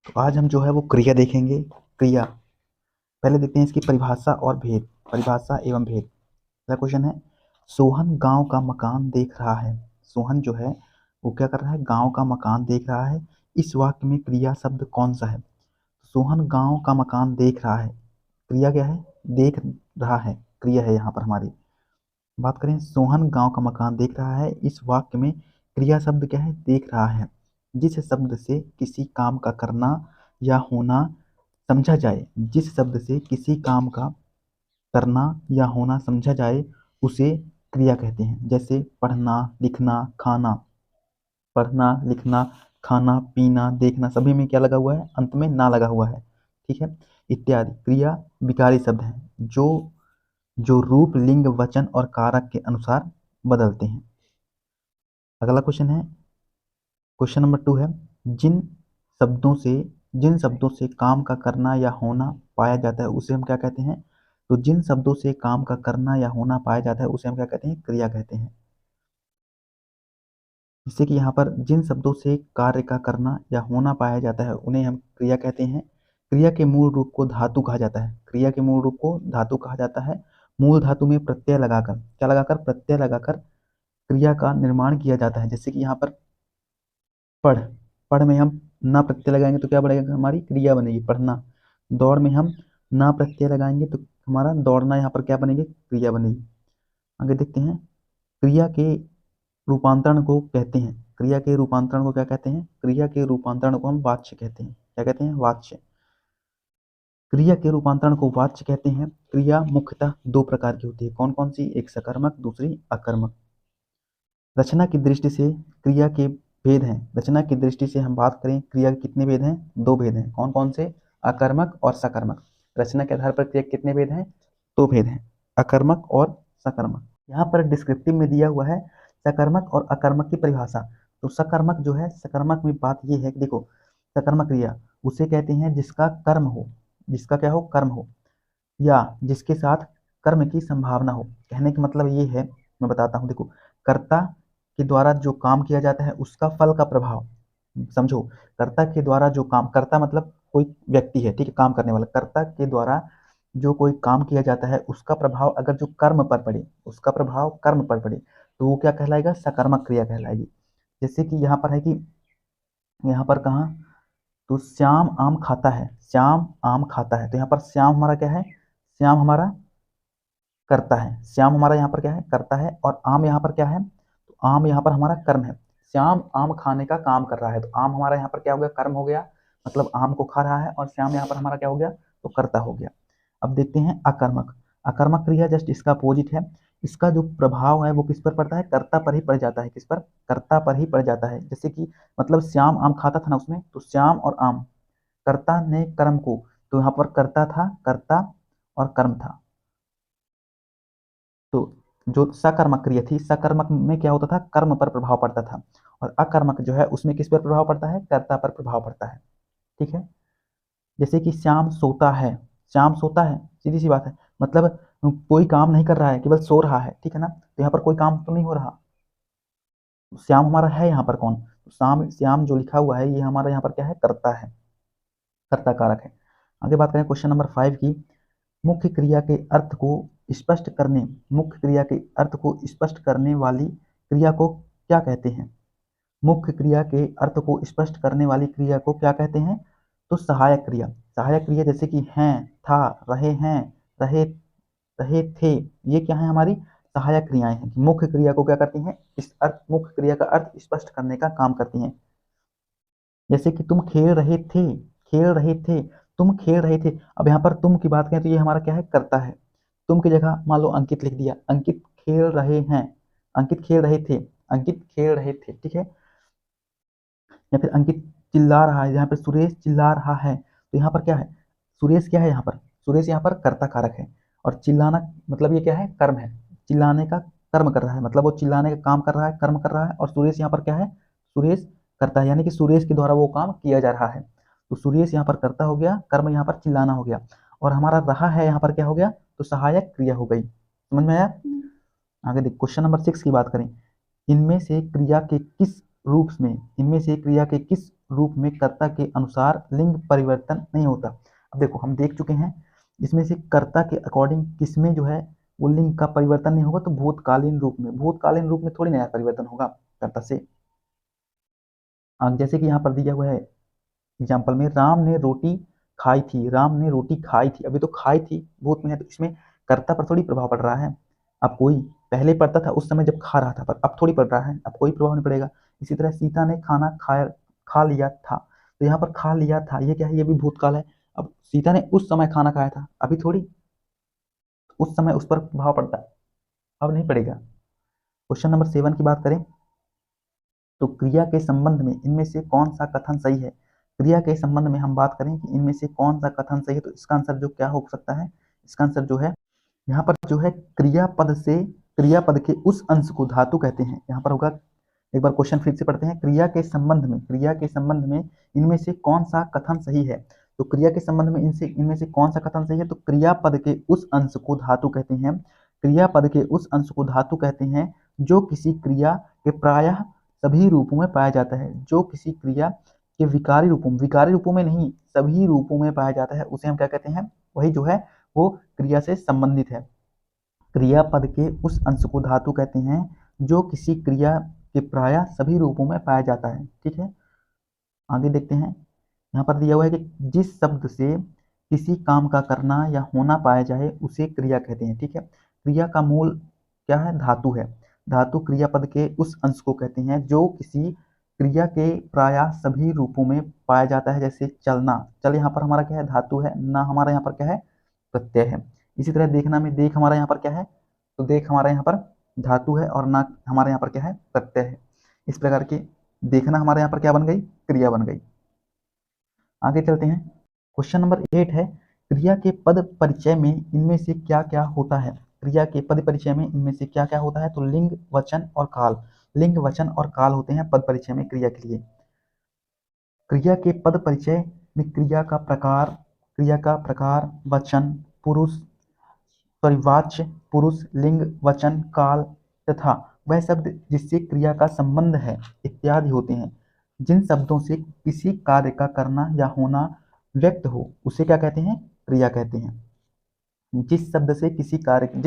तो आज हम जो है वो क्रिया देखेंगे। क्रिया पहले देखते हैं इसकी परिभाषा और भेद। परिभाषा एवं भेद। पहला क्वेश्चन है, सोहन गांव का मकान देख रहा है। सोहन जो है वो क्या कर रहा है, गांव का मकान देख रहा है। इस वाक्य में क्रिया शब्द कौन सा है? सोहन गांव का मकान देख रहा है, क्रिया क्या है? देख रहा है, क्रिया है यहाँ पर हमारी। बात करें, सोहन गांव का मकान देख रहा है, इस वाक्य में क्रिया शब्द क्या है? देख रहा है। जिस शब्द से किसी काम का करना या होना समझा जाए, जिस शब्द से किसी काम का करना या होना समझा जाए उसे क्रिया कहते हैं। जैसे पढ़ना, लिखना, खाना। पढ़ना, लिखना, खाना, पीना, देखना, सभी में क्या लगा हुआ है? अंत में ना लगा हुआ है। ठीक है, इत्यादि क्रिया विकारी शब्द हैं जो जो रूप, लिंग, वचन और कारक के अनुसार बदलते हैं। अगला क्वेश्चन है, क्वेश्चन नंबर 2 है, जिन शब्दों से जिन शब्दों से काम का करना या होना पाया जाता है उसे हम क्या कहते हैं? तो जिन शब्दों से काम का करना या होना पाया जाता है उसे हम क्या कहते हैं? क्रिया कहते हैं। जैसे कि यहाँ पर जिन शब्दों से कार्य का करना या होना पाया जाता है उन्हें हम क्रिया कहते हैं। क्रिया के मूल रूप को धातु कहा जाता है। क्रिया के मूल रूप को धातु कहा जाता है। मूल धातु में प्रत्यय लगाकर, क्या लगाकर? प्रत्यय लगाकर क्रिया का निर्माण किया जाता है। जैसे कि यहाँ पर पढ़, पढ़ में हम ना प्रत्यय लगाएंगे तो क्या बनेगा? हमारी क्रिया बनेगी, पढ़ना। दौड़ में हम ना प्रत्यय लगाएंगे तो हमारा दौड़ना यहाँ पर क्या बनेगी? क्रिया बनेगी। आगे देखते हैं, क्रिया के रूपांतरण को कहते हैं, क्रिया के रूपांतरण को क्या कहते हैं? क्रिया के रूपांतरण को हम वाच्य कहते हैं। क्या कहते हैं? वाच्य। क्रिया के रूपांतरण को वाच्य कहते हैं। क्रिया मुख्यतः दो प्रकार की होती है। कौन कौन सी? एक सकर्मक, दूसरी अकर्मक। रचना की दृष्टि से क्रिया के भेद हैं। रचना की दृष्टि से हम बात करें, क्रिया के कितने भेद हैं? दो भेद हैं। कौन कौन से? अकर्मक और सकर्मक। रचना के आधार पर क्रिया के कितने भेद हैं? दो भेद हैं, अकर्मक और सकर्मक। यहाँ पर डिस्क्रिप्टिव में दिया हुआ है सकर्मक और अकर्मक की परिभाषा। तो सकर्मक जो है, सकर्मक में बात ये है कि देखो, सकर्मक क्रिया उसे कहते हैं जिसका कर्म हो, जिसका क्या हो? कर्म हो, या जिसके साथ कर्म की संभावना हो। कहने का मतलब ये है, मैं बताता हूँ। देखो, कर्ता के द्वारा जो काम किया जाता है उसका फल का प्रभाव, समझो। कर्ता के द्वारा जो काम, कर्ता मतलब कोई व्यक्ति है, ठीक है, काम करने वाला। कर्ता के द्वारा जो कोई काम किया जाता है उसका प्रभाव अगर जो कर्म पर पड़े, उसका प्रभाव कर्म पर पड़े तो वो क्या कहलाएगा? सकर्मक क्रिया कहलाएगी। जैसे कि यहाँ पर है कि, यहाँ पर कहाँ, तो श्याम आम खाता है, श्याम आम खाता है। तो यहाँ पर श्याम हमारा क्या है? श्याम हमारा करता है। श्याम हमारा यहाँ पर क्या है? करता है। और आम यहाँ पर क्या है? तो आम यहाँ पर हमारा कर्म है। श्याम आम खाने का काम कर रहा है, तो आम हमारा यहाँ पर क्या हो गया? कर्म हो गया, मतलब आम को खा रहा है। और श्याम यहाँ पर हमारा क्या हो गया? तो कर्ता हो गया। अब देखते हैं अकर्मक। अकर्मक क्रिया जस्ट इसका अपोजिट है। इसका जो प्रभाव है वो किस पर पड़ता है? कर्ता पर ही पड़ जाता है। किस पर? कर्ता पर ही पड़ जाता है। जैसे कि मतलब श्याम आम खाता था ना उसमें, तो श्याम और आम, कर्ता ने कर्म को, तो यहाँ पर कर्ता था, कर्ता और कर्म था। तो जो सकर्मक क्रिया थी, सकर्मक में क्या होता था? कर्म पर प्रभाव पड़ता था। और अकर्मक जो है उसमें किस पर प्रभाव पड़ता है? कर्ता पर प्रभाव पड़ता है। ठीक है, जैसे कि श्याम सोता है। श्याम सोता है, सीधी सी बात है, मतलब कोई काम नहीं कर रहा है, केवल सो रहा है, ठीक है ना। तो यहाँ पर कोई काम तो नहीं हो रहा। श्याम हमारा है यहाँ पर कौन? तो श्याम, श्याम जो लिखा हुआ है ये हमारा यहाँ पर क्या है? कर्ता है, कर्ता कारक है। आगे बात करें क्वेश्चन नंबर 5 की। मुख्य क्रिया के अर्थ को स्पष्ट करने, मुख्य क्रिया के अर्थ को स्पष्ट करने वाली क्रिया को क्या कहते हैं? मुख्य क्रिया के अर्थ को स्पष्ट करने वाली क्रिया को क्या कहते हैं? तो सहायक क्रिया। सहायक क्रिया जैसे कि हैं, हैं, रहे, रहे थे, ये क्या है? हमारी सहायक क्रियाएं हैं। मुख्य क्रिया को क्या करती हैं? इस अर्थ, मुख्य क्रिया का अर्थ स्पष्ट करने का काम करती हैं। जैसे कि तुम खेल रहे थे, खेल रहे थे, तुम खेल रहे थे। अब यहाँ पर तुम की बात करें तो ये हमारा क्या है? करता है। तुम की जगह मान लो अंकित लिख दिया, अंकित खेल रहे हैं, अंकित खेल रहे थे, अंकित खेल रहे थे, ठीक है। या फिर अंकित चिल्ला रहा है, यहाँ पे सुरेश चिल्ला रहा है, तो यहाँ पर क्या है? सुरेश क्या है यहाँ पर? सुरेश यहाँ पर कर्ता कारक है। और चिल्लाना मतलब ये क्या है? कर्म है। चिल्लाने का कर्म कर रहा है, मतलब वो चिल्लाने का काम कर रहा है, कर्म कर रहा है। और सुरेश यहाँ पर क्या है? सुरेश करता है, यानी कि सुरेश के द्वारा वो काम किया जा रहा है। तो सुरेश यहाँ पर कर्ता हो गया, कर्म यहाँ पर चिल्लाना हो गया। और हमारा रहा है यहाँ पर क्या हो गया? तो सहायक क्रिया हो गई। समझ में आया? आगे देख, क्वेश्चन नंबर 6 की बात करें। इनमें से क्रिया के किस रूप में, इनमें से क्रिया के किस रूप में कर्ता के अनुसार लिंग परिवर्तन नहीं होता। अब देखो हम देख चुके हैं, इसमें से कर्ता के अकॉर्डिंग किसमें जो है वो लिंग का परिवर्तन नहीं होगा, तो भूतकालीन रूप में। भूतकालीन रूप में थोड़ी नया परिवर्तन होगा कर्ता से। जैसे कि यहाँ पर दिया हुआ है एग्जाम्पल में, राम ने रोटी खाई थी, राम ने रोटी खाई थी, अभी तो खाई थी भूत में है, तो इसमें कर्ता पर थोड़ी प्रभाव पड़ रहा है। अब कोई पहले पड़ता था उस समय जब खा रहा था, पर अब थोड़ी पड़ रहा है, अब कोई प्रभाव नहीं पड़ेगा। इसी तरह सीता ने खाना खाया, खा लिया था, तो यहाँ पर खा लिया था, ये क्या है, ये भी भूतकाल है। अब सीता ने उस समय खाना खाया था, अभी थोड़ी, उस समय उस पर प्रभाव पड़ता है, अब नहीं पड़ेगा। क्वेश्चन नंबर 7 की बात करें तो क्रिया के संबंध में इनमें से कौन सा कथन सही है। क्रिया के संबंध में हम बात करें कि इनमें से कौन सा कथन सही है, तो इसका आंसर जो क्या हो सकता है, इसका आंसर जो है यहाँ पर जो है क्रियापद से, क्रियापद के उस अंश को धातु कहते हैं। यहाँ पर होगा, एक बार क्वेश्चन फिर से पढ़ते हैं, क्रिया के संबंध में, क्रिया के संबंध में इनमें से कौन सा कथन सही है। तो क्रिया के संबंध में इनमें से कौन सा कथन सही है, तो क्रियापद के उस अंश को धातु कहते हैं। क्रियापद के उस अंश को धातु कहते हैं जो किसी क्रिया के प्रायः सभी रूपों में पाया जाता है, जो किसी क्रिया के विकारी रूपों में नहीं, सभी रूपों में पाया जाता है, उसे हम क्या कहते हैं, वही जो है वो क्रिया से संबंधित है। क्रियापद के उस अंश को धातु कहते हैं जो किसी क्रिया के प्रायः सभी रूपों में पाया जाता है। ठीक है, आगे देखते हैं। यहाँ पर दिया हुआ है कि जिस शब्द से किसी काम का करना या होना पाया जाए उसे क्रिया कहते हैं। ठीक है, क्रिया का मूल क्या है, धातु है। धातु क्रियापद के उस अंश को कहते हैं जो किसी क्रिया के प्रायः सभी रूपों में पाया जाता है, जैसे चलना, चल यहाँ पर हमारा क्या है, धातु है, ना हमारा यहाँ पर क्या है, प्रत्यय है। इसी तरह देखना में देख हमारा यहाँ पर क्या है, तो देख हमारा यहाँ पर धातु है, और ना हमारे यहाँ पर क्या है, प्रत्यय है। इस प्रकार के देखना हमारे यहाँ पर क्या बन गई, क्रिया बन गई। आगे चलते हैं, क्वेश्चन नंबर 8 है, क्रिया के पद परिचय में इनमें से क्या क्या होता है। क्रिया के पद परिचय में इनमें से क्या क्या होता है, तो लिंग, वचन और काल। लिंग, वचन और काल होते हैं पद परिचय में क्रिया के लिए। क्रिया के पद परिचय में क्रिया का प्रकार, वचन, पुरुष, वाच्य, पुरुष, लिंग, वचन, काल तथा वह शब्द जिससे क्रिया का संबंध है इत्यादि होते हैं। जिन शब्दों से किसी कार्य का करना या होना व्यक्त हो उसे क्या कहते हैं, क्रिया कहते हैं। जिस शब्द से किसी कार्य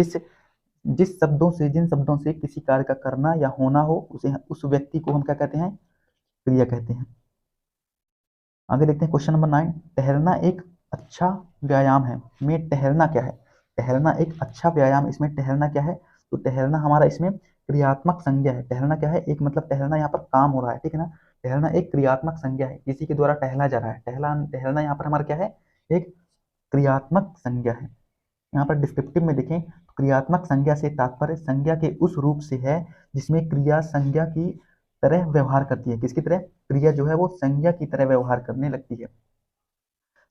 जिस शब्दों से जिन शब्दों से किसी कार्य का करना या होना हो उसे, उस व्यक्ति को हम क्या कहते हैं, क्रिया कहते हैं। आगे देखते हैं क्वेश्चन नंबर 9, टहलना एक अच्छा व्यायाम है में टहलना क्या है। टहलना एक अच्छा व्यायाम, इसमें टहलना क्या है, तो टहलना हमारा इसमें क्रियात्मक संज्ञा है। टहलना क्या है, एक मतलब टहलना यहाँ पर काम हो रहा है, ठीक है ना। टहलना एक क्रियात्मक संज्ञा है, किसी के द्वारा टहला जा रहा है। टहलना यहाँ पर हमारा क्या है, एक क्रियात्मक संज्ञा है। यहाँ पर डिस्क्रिप्टिव में देखें तो क्रियात्मक संज्ञा से तात्पर्य संज्ञा के उस रूप से है जिसमें क्रिया संज्ञा की तरह व्यवहार करती है। किसकी तरह, क्रिया जो है वो संज्ञा की तरह व्यवहार करने लगती है,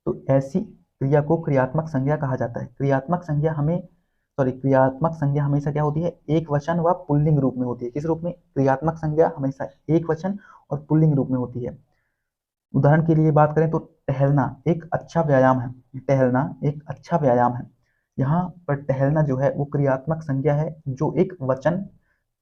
तो ऐसी क्रिया को क्रियात्मक संज्ञा कहा जाता है। क्रियात्मक संज्ञा हमेशा क्या होती है, एक वचन व पुल्लिंग रूप में होती है। किस रूप में, क्रियात्मक संज्ञा हमेशा एक वचन और पुल्लिंग रूप में होती है। उदाहरण के लिए बात करें तो टहलना एक अच्छा व्यायाम है, टहलना एक अच्छा व्यायाम है। यहाँ पर टहलना जो है वो क्रियात्मक संज्ञा है जो एक वचन,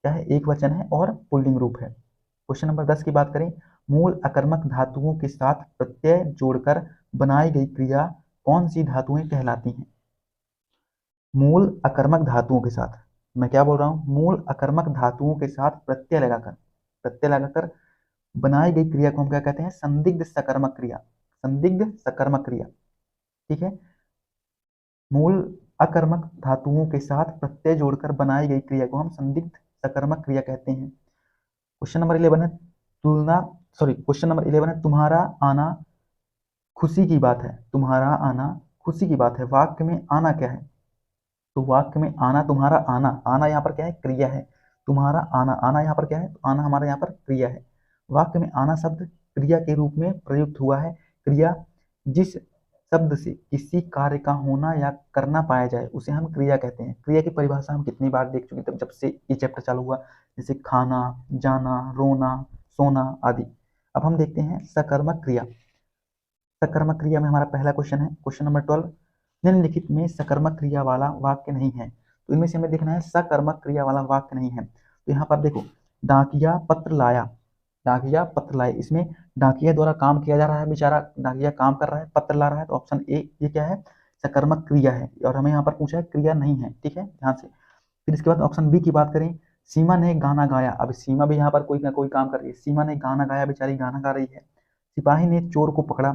क्या है, एक वचन है और पुल्लिंग रूप है। क्वेश्चन नंबर 10 की बात करें, मूल अकर्मक धातुओं के साथ प्रत्यय जोड़कर बनाई गई क्रिया कौन सी धातुएं कहलाती हैं। मूल अकर्मक धातुओं के साथ, मैं क्या बोल रहा हूँ, मूल अकर्मक धातुओं के साथ प्रत्यय लगाकर बनाई गई क्रिया को हम क्या कहते हैं, संदिग्ध सकर्मक क्रिया। संदिग्ध सकर्मक क्रिया, ठीक है। मूल अकर्मक धातुओं के साथ प्रत्यय जोड़कर बनाई गई क्रिया को हम संदिग्ध सकर्मक क्रिया कहते हैं। क्वेश्चन नंबर 11 है, क्वेश्चन नंबर 11 है, तुम्हारा आना खुशी की बात है। तुम्हारा आना खुशी की बात है, वाक्य में आना क्या है, तो वाक्य में आना, तुम्हारा आना, आना यहाँ पर क्या है, क्रिया है। तुम्हारा आना, आना यहाँ पर क्या है, तो आना हमारे यहाँ पर क्रिया है। वाक्य में आना शब्द क्रिया के रूप में प्रयुक्त हुआ है। क्रिया जिस शब्द से किसी कार्य का होना या करना पाया जाए उसे हम क्रिया कहते हैं। क्रिया की परिभाषा हम कितनी बार देख चुके हैं, तब जब से ये चैप्टर चालू हुआ, जैसे खाना, जाना, रोना, सोना आदि। अब हम देखते हैं सकर्मक क्रिया। सकर्मक क्रिया में हमारा पहला क्वेश्चन है, क्वेश्चन नंबर 12, निम्नलिखित में सकर्मक क्रिया वाला वाक्य नहीं है। तो इनमें से हमें देखना है सकर्मक क्रिया वाला वाक्य नहीं है। तो यहाँ पर देखो, डाकिया पत्र लाया, डाकिया पत्र लाए, इसमें डाकिया द्वारा काम किया जा रहा है, बेचारा डाकिया काम कर रहा है, पत्र ला रहा है, तो ऑप्शन ए ये क्या है, सकर्मक क्रिया है। और हमें यहाँ पर पूछा है क्रिया नहीं है, ठीक है, ध्यान से। फिर इसके बाद ऑप्शन बी की बात करें, सीमा ने गाना गाया। अब सीमा भी यहाँ पर कोई ना कोई काम कर रही है, सीमा ने गाना गाया, बेचारी गाना गा रही है। सिपाही ने चोर को पकड़ा।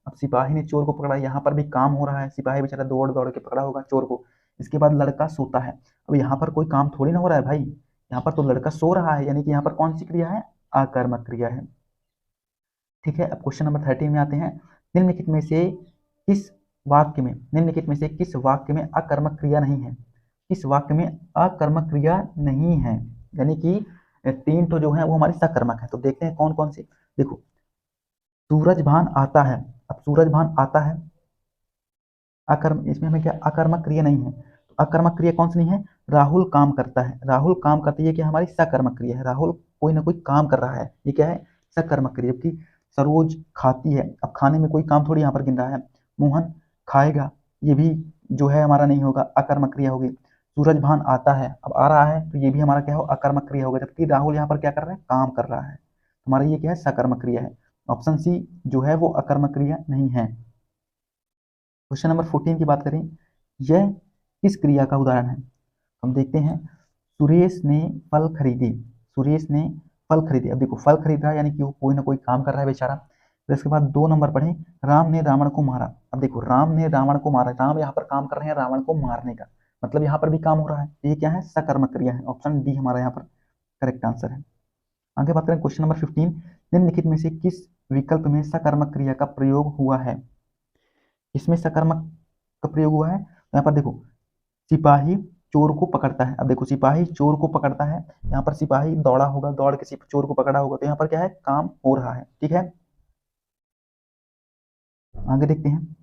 अब सिपाही ने चोर को पकड़ा, यहाँ पर भी काम हो रहा है, सिपाही बेचारा दौड़ दौड़ के पकड़ा होगा चोर को। इसके बाद लड़का सोता है। अब यहाँ पर कोई काम थोड़ी ना हो रहा है भाई, यहाँ पर तो लड़का सो रहा है, यानी कि यहाँ पर कौन सी क्रिया है, आकर्मक क्रिया है। ठीक है, अब क्वेश्चन नंबर 13 में आते हैं। निम्नलिखित में से किस निम्नलिखित में से किस वाक्य में अकर्मक क्रिया नहीं है, किस वाक्य में अकर्मक क्रिया नहीं है, यानी कि तीन तो जो है वो हमारे सकर्मक है। तो देखते हैं कौन कौन से। देखो, सूरज भान आता है। अब सूरज भान आता है, अकर्म, इसमें हमें क्या अकर्मक क्रिया नहीं है, तो अकर्मक क्रिया कौन सी नहीं है, राहुल काम करता है। राहुल काम करती है, क्या हमारी सकर्मक क्रिया है, राहुल कोई ना कोई काम कर रहा है, ये क्या है, सकर्मक क्रिया। जबकि सरोज खाती है, अब खाने में कोई काम थोड़ी यहाँ पर गिन रहा है। मोहन खाएगा, ये भी जो है हमारा नहीं होगा, अकर्मक क्रिया होगी। सूरज भान आता है, अब आ रहा है तो ये भी हमारा क्या हो, अकर्मक क्रिया होगा। जबकि राहुल यहाँ पर क्या कर रहा है, काम कर रहा है, हमारा ये क्या है, सकर्मक क्रिया है। ऑप्शन सी जो है वो अकर्मक क्रिया नहीं है। क्वेश्चन नंबर 14 की बात करें, यह किस क्रिया का उदाहरण है। हम देखते हैं, सुरेश ने फल खरीदे। सुरेश ने फल खरीदे। अब देखो, फल खरीद रहा है यानी कि वो कोई ना कोई काम कर रहा है बेचारा। फिर इसके बाद 2 नंबर पढ़े, राम ने रावण को मारा। अब देखो, राम ने रावण को मारा, राम यहाँ पर काम कर रहे हैं रावण को मारने का, मतलब यहाँ पर भी काम हो रहा है, ये क्या है, सकर्मक क्रिया है। ऑप्शन डी हमारा यहाँ पर करेक्ट आंसर है। आगे बात करें क्वेश्चन नंबर 15, निम्नलिखित में से किस विकल्प में सकर्मक क्रिया का प्रयोग हुआ है। इसमें सकर्मक का प्रयोग हुआ है, यहाँ पर देखो, सिपाही चोर को पकड़ता है। अब देखो, सिपाही चोर को पकड़ता है, यहाँ पर सिपाही दौड़ा होगा, दौड़ के चोर को पकड़ा होगा, तो यहाँ पर क्या है, काम हो रहा है, ठीक है। आगे देखते हैं,